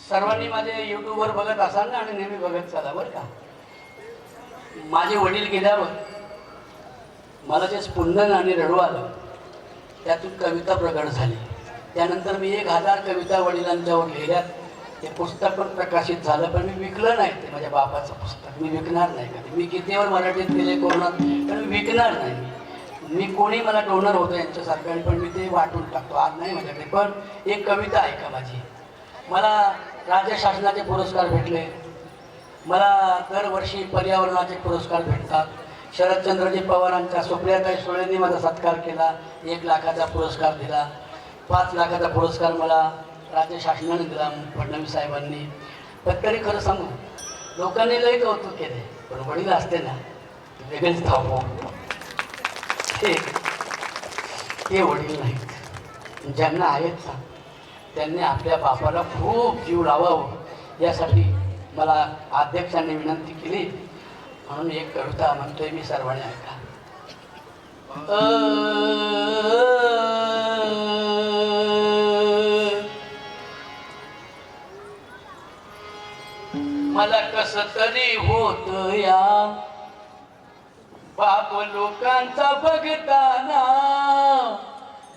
सर्वांनी माझे यूट्यूबवर बघत असाल ना आणि नेहमी बघत चला बरं का. माझे वडील गेल्यावर मला जे स्पंदन आणि रडू आलं त्यातून कविता प्रगट झाली. त्यानंतर मी 1000 कविता वडिलांच्यावर लिहिल्यात. ते पुस्तक पण प्रकाशित झालं, पण मी विकलं नाही. ते माझ्या बापाचं पुस्तक मी विकणार नाही कधी. मी कितीवर मराठीत लिहिले कोरोनात, पण मी विकणार नाही. मी कोणी मला डोनर होतं यांच्यासारखं, पण मी ते वाटून टाकतो. आज नाही माझ्याकडे, पण एक कविता ऐका माझी. मला राज्य शासनाचे पुरस्कार भेटले. मला दरवर्षी पर्यावरणाचे पुरस्कार भेटतात. शरदचंद्रजी पवारांच्या सुप्रियाताई सुळेंनी माझा सत्कार केला, 1 लाखाचा पुरस्कार दिला. 5 लाखाचा पुरस्कार मला राज्य शासनाने दिला, फडणवीस साहेबांनी. पण तरी खरं सांगू, लोकांनी लई कौतुक केले, पण वडील असते ना वेगळेच धावो. ते वडील नाहीत. ज्यांना आहेत ना त्यांनी आपल्या बापाला खूप जीव लावावं यासाठी मला अध्यक्षांनी विनंती केली. म्हणून एक कविता म्हणतोय मी, सर्वांनी ऐका. मला कस तरी होत या बाप लोकांचा बघताना,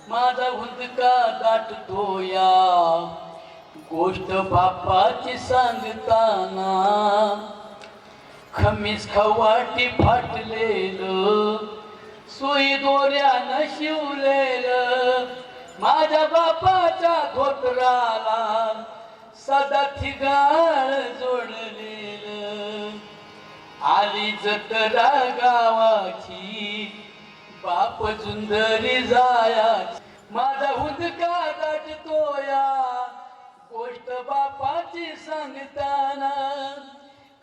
माझा हुंदका दाटतो या गोष्ट बापाची सांगताना. खमीस खवाटी फाटलेलं, सुई दोऱ्यानं शिवलेलं, माझ्या बापाच्या धोतराला सदा थिगाळ जोडलेलं. आली जत्रा गावाची बाप जुंदरी जायाची, माझा हुंदका दाटतो या गोष्ट बापाची सांगताना.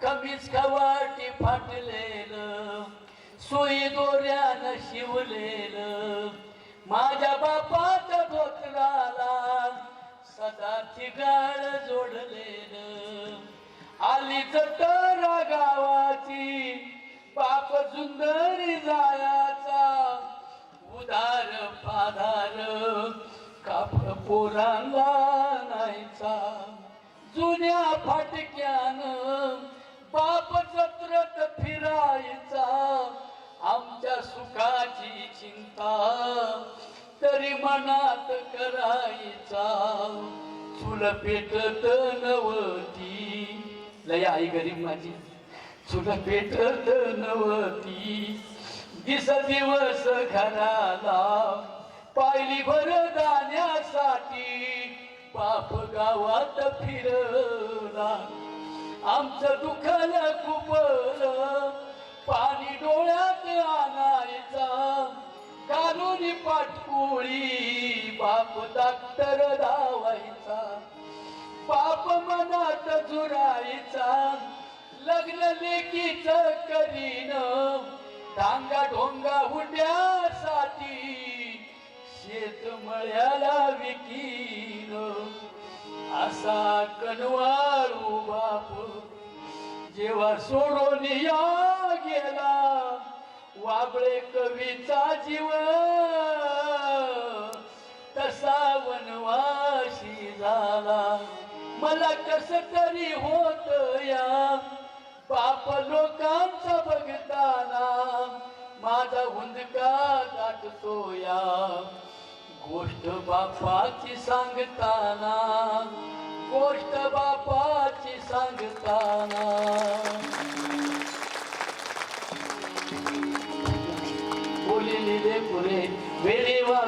खमीस खवाटी फाटलेलं, सुई दोऱ्यानं शिवलेलं, माझ्या बापाच्या धोतराला सदा थिगाळ जोडलेलं. आली जत्रा गावाची बाप जुंदरी जायाचा, उदार पाधार काप पोरांना नाहीचा. जुन्या फाटक्यानं बाप जत्रत फिरायचा, आमच्या सुखाची चिंता तरी मनात करायचा. चूल पेटत नवती, लय आई गरीब माझी, चूल पेटत नवती, दिस दिवस घराला पायली भर दाण्यासाठी बाप गावात फिरला. आमचं दुखलं कुपलं, पाणी डोळ्यात आणायचा, कानूनी पाटकुळी बाप डॉक्टर धावायचा. बाप मनात झुरायचा, लग्न लेकीच करीन, डांगा ढोंगा हुंड्यासाठी शेत मळ्याला विकीन. असा कनवाळू बाप जेव्हा सोडून या गेला, वाबळे कवीचा जीव तसा वनवाशी झाला. मला कस तरी होत या बाप लोकांचा बघताना, माझा हुंदका दाटतो या गोष्ट बापाची सांगताना, गोष्ट बापाची सांगताना. बोलिले पुरे वेळेवा